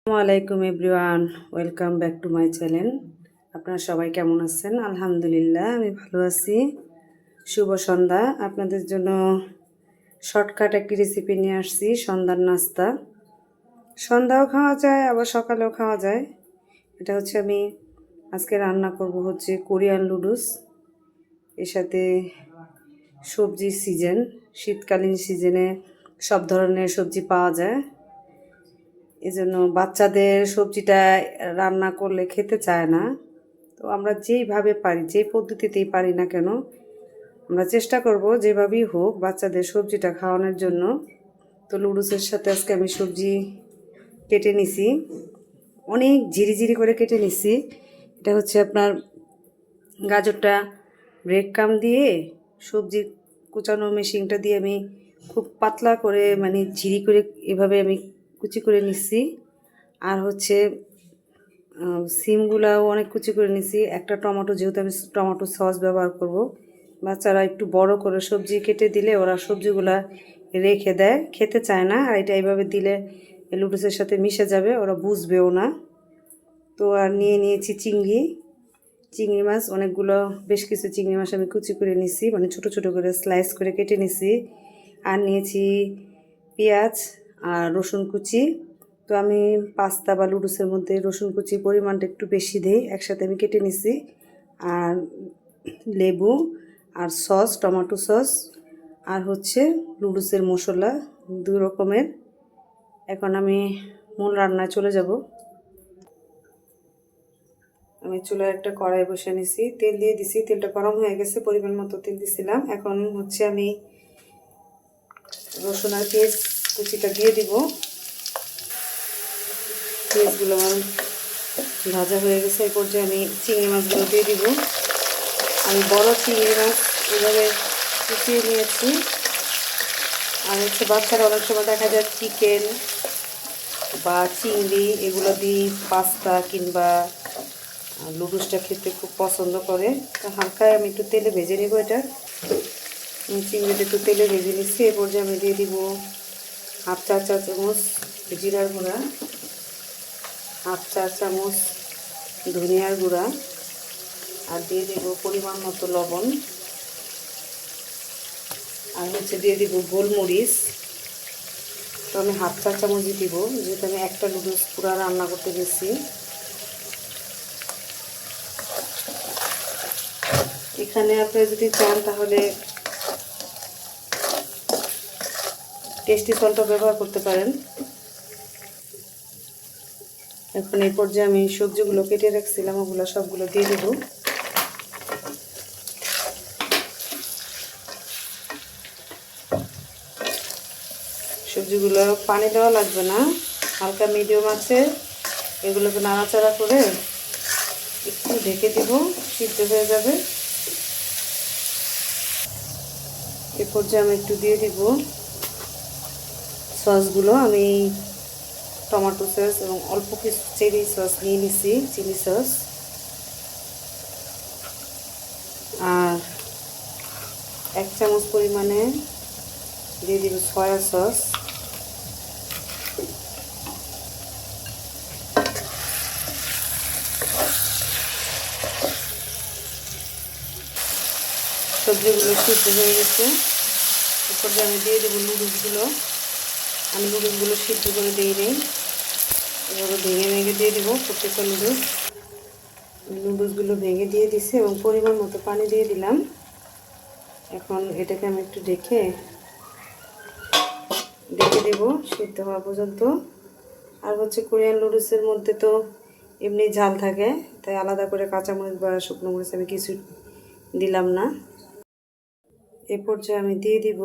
আসসালামু আলাইকুম everyone, welcome back to my channel. আপনারা সবাই কেমন আছেন? আলহামদুলিল্লাহ, আমি ভালো আছি। শুভ সন্ধ্যা। আপনাদের জন্য শর্টকাট একটি রেসিপি নিয়ে আসছি, সন্ধ্যার নাস্তা। সন্ধ্যাও খাওয়া যায়, আবার সকালেও খাওয়া যায়। এটা হচ্ছে আমি আজকে রান্না করব হচ্ছে কোরিয়ান নুডলস। এর সাথে সবজি সিজন, শীতকালীন সিজনে সব ধরনের সবজি পাওয়া যায়। এজন্য বাচ্চাদের সবজিটা রান্না করলে খেতে চায় না। তো আমরা যেইভাবে পারি, যে পদ্ধতিতেই পারি না কেন, আমরা চেষ্টা করব যেভাবেই হোক বাচ্চাদের সবজিটা খাওয়ানোর জন্য। তো নুডলসের সাথে আজকে আমি সবজি কেটে নিছি, অনেক ঝিরি করে কেটে নিছি। এটা হচ্ছে আপনার গাজরটা ব্রেড ক্রাম্ব দিয়ে সবজি কুচানো মেশিনটা দিয়ে আমি খুব পাতলা করে মানে ঝিরি করে এভাবে আমি কুচি করে নিচ্ছি। আর হচ্ছে সিমগুলাও অনেক কুচি করে নিছি। একটা টমেটো, যেহেতু আমি টমেটো সস ব্যবহার করব, বাচ্চারা একটু বড় করে সবজি কেটে দিলে ওরা সবজিগুলা রেখে দেয়, খেতে চায় না। আর এটা এইভাবে দিলে নুডলসের সাথে মিশে যাবে, ওরা বুঝবেও না। তো আর নিয়েছি চিংড়ি মাছ, অনেকগুলো, বেশ কিছু চিংড়ি মাছ আমি কুচি করে নিছি, মানে ছোট ছোট করে স্লাইস করে কেটে নিছি। আর নিয়েছি পেঁয়াজ আর রসুন কুচি। তো আমি পাস্তা বা নুডলসের মধ্যে রসুন কুচির পরিমাণটা একটু বেশি দিই, একসাথে আমি কেটে নিছি। আর লেবু আর সস, টমেটো সস, আর হচ্ছে নুডলসের মশলা, 2 রকমের। এখন আমি মূল রান্নায় চলে যাব। আমি চুলায় একটা কড়াই বসে নিছি, তেল দিয়ে দিছি, তেলটা গরম হয়ে গেছে, পরিমাণ মতো তেল দিছিলাম। এখন হচ্ছে আমি রসুন আর পেঁয়াজ কুচিটা দিয়ে দিব। পেঁয়াজগুলো আমার ভাজা হয়ে গেছে, এই পর্যায়ে আমি চিংড়ি মাছগুলো দিয়ে দিব। আমি বড় চিংড়ি মাছ এভাবে কুচিয়ে নিয়েছি। আর হচ্ছে বাচ্চারা অনেক সময় দেখা যায় চিকেন বা চিংড়ি এগুলো দিয়ে পাস্তা কিংবা নুডলসটা খেতে খুব পছন্দ করে। তো হালকা আমি একটু তেলে ভেজে নেব। এটা চিংড়িটা একটু তেলে ভেজে নিচ্ছি। এ পর্যায়ে আমি দিয়ে দিব হাফ চা চামচ জিরার গুঁড়া, হাফ চা চামচ ধনিয়ার গুঁড়া, আর দিয়ে দেব পরিমাণ মতো লবণ। আর হচ্ছে দিয়ে দিব গোলমরিচ। তো আমি হাফ চা চামচই দিব, যেহেতু আমি একটা নুডলস পুরো রান্না করতে গেছি। এখানে আপনারা যদি চান তাহলে টেস্টি সল্টও ব্যবহার করতে পারেন। এখন এই পর্যায়ে আমি সবজিগুলো কেটে রাখছিলাম, ওগুলো সবগুলো দিয়ে দেব। সবজিগুলো পানি দেওয়া লাগবে না, হালকা মিডিয়াম আছে, এগুলোকে নাড়াচাড়া করে একটু ঢেকে দিব, সিদ্ধ হয়ে যাবে। এ পর্যায়ে আমি একটু দিয়ে দিব সসগুলো। আমি টমেটো সস এবং অল্প কিছু চিলি সস নিয়ে নিছি, চিলি সস। আর 1 চামচ পরিমাণে দিয়ে দিব সয়া সস। সবজিগুলো সিদ্ধ হয়ে গেছে। এরপর আমি দিয়ে দেবো নুডলসগুলো। আমি নুডলসগুলো সিদ্ধ করে দিয়ে নিই, এভাবে ভেঙে দিয়ে দেবো প্রত্যেকটা নুডলস। নুডলসগুলো ভেঙে দিয়ে দিছি এবং পরিমাণ মতো পানি দিয়ে দিলাম। এখন এটাকে আমি একটু ঢেকে দেব সিদ্ধ হওয়া পর্যন্ত। আর হচ্ছে কোরিয়ান নুডলসের মধ্যে তো এমনি ঝাল থাকে, তাই আলাদা করে কাঁচামরিচ বা শুকনো মরিচ আমি কিছু দিলাম না। এ পর্যায়ে আমি দিয়ে দিব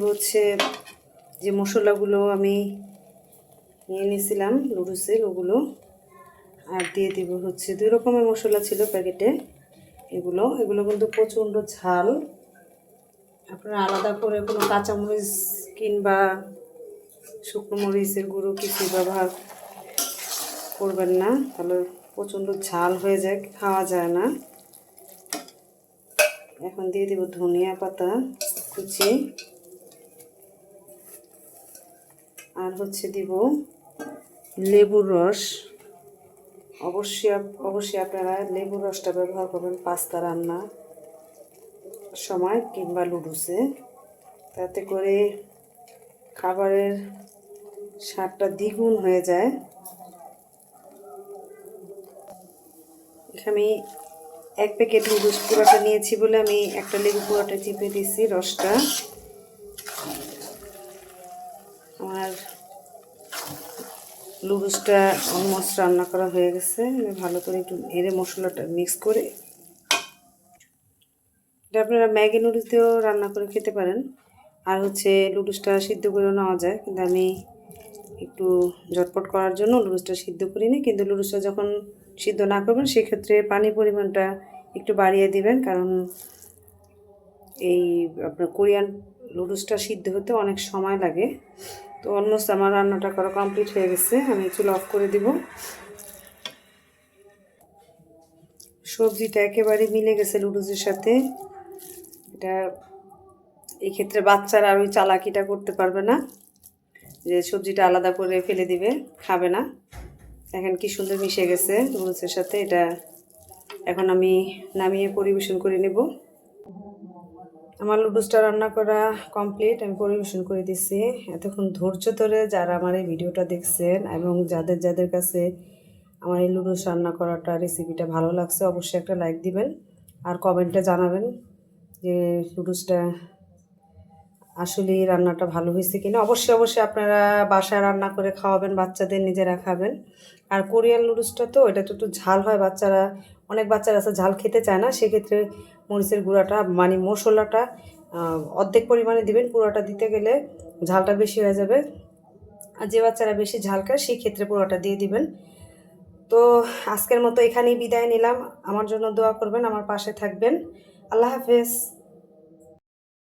হচ্ছে যে মশলাগুলো আমি নিয়ে নিয়েছিলাম নুডলসের, ওগুলো। আর দিয়ে দিব হচ্ছে 2 রকমের মশলা ছিল প্যাকেটে, এগুলো কিন্তু প্রচণ্ড ঝাল। আপনারা আলাদা করে কোনো কাঁচামরিচ কিংবা শুকনো মরিচের গুঁড়ো কিছু ব্যবহার করবেন না, তাহলে প্রচণ্ড ঝাল হয়ে যায়, খাওয়া যায় না। এখন দিয়ে দেব ধনিয়া পাতা কুচি, আর হচ্ছে দিব লেবুর রস। অবশ্যই আপনারা লেবুর রসটা ব্যবহার করবেন পাস্তা রান্নার সময় কিংবা লুডুসে, তাতে করে খাবারের স্বাদটা দ্বিগুণ হয়ে যায়। এখানে আমি 1 প্যাকেট লুডুস পুরোটা নিয়েছি বলে আমি একটা লেবু পুরোটা চিপে দিয়েছি রসটা। আমার লুডুসটা অলমোস্ট রান্না করা হয়ে গেছে। আমি ভালো করে একটু নেড়ে মশলাটা মিক্স করে, এটা আপনারা ম্যাগি নুডলস দিয়েও রান্না করে খেতে পারেন। আর হচ্ছে লুডুসটা সিদ্ধ করে নেওয়া যায়, কিন্তু আমি একটু ঝটপট করার জন্য লুডুসটা সিদ্ধ করিনি। কিন্তু লুডুসটা যখন সিদ্ধ না করবেন সেক্ষেত্রে পানির পরিমাণটা একটু বাড়িয়ে দিবেন, কারণ এই আপনার কোরিয়ান লুডুসটা সিদ্ধ হতে অনেক সময় লাগে। তো অলমোস্ট আমার রান্নাটা করা কমপ্লিট হয়ে গেছে। আমি চুলা অফ করে দিব। সবজিটা একেবারে মিলে গেছে লুডুসের সাথে। এটা এই ক্ষেত্রে বাচ্চারা আর ওই চালাকিটা করতে পারবে না যে সবজিটা আলাদা করে ফেলে দিবে, খাবে না। এখন কি সুন্দর মিশে গেছে লুডুসের সাথে। এটা এখন আমি নামিয়ে পরিবেশন করে নেব। আমার লুডুসটা রান্না করা কমপ্লিট, আমি পরিবেশন করে দিচ্ছি। এতক্ষণ ধৈর্য ধরে যারা আমার এই ভিডিওটা দেখছেন এবং যাদের কাছে আমার এই লুডুস রান্না করাটা রেসিপিটা ভালো লাগছে, অবশ্যই একটা লাইক দিবেন আর কমেন্টে জানাবেন যে লুডুসটা আসলে রান্নাটা ভালো হয়েছে কিনা। অবশ্যই আপনারা বাসায় রান্না করে খাওয়াবেন, বাচ্চাদের নিজেরা খাবেন। আর কোরিয়ান লুডুসটা তো এটা তো একটু ঝাল হয়, অনেক বাচ্চারা আছে ঝাল খেতে চায় না। সেক্ষেত্রে মরিচের গুঁড়াটা মানে মশলাটা অর্ধেক পরিমাণে দিবেন, পুরোটা দিতে গেলে ঝালটা বেশি হয়ে যাবে। আর যে বাচ্চারা বেশি ঝাল খায় সেই ক্ষেত্রে পুরোটা দিয়ে দিবেন। তো আজকের মতো এখানেই বিদায় নিলাম। আমার জন্য দোয়া করবেন, আমার পাশে থাকবেন। আল্লাহ হাফেজ।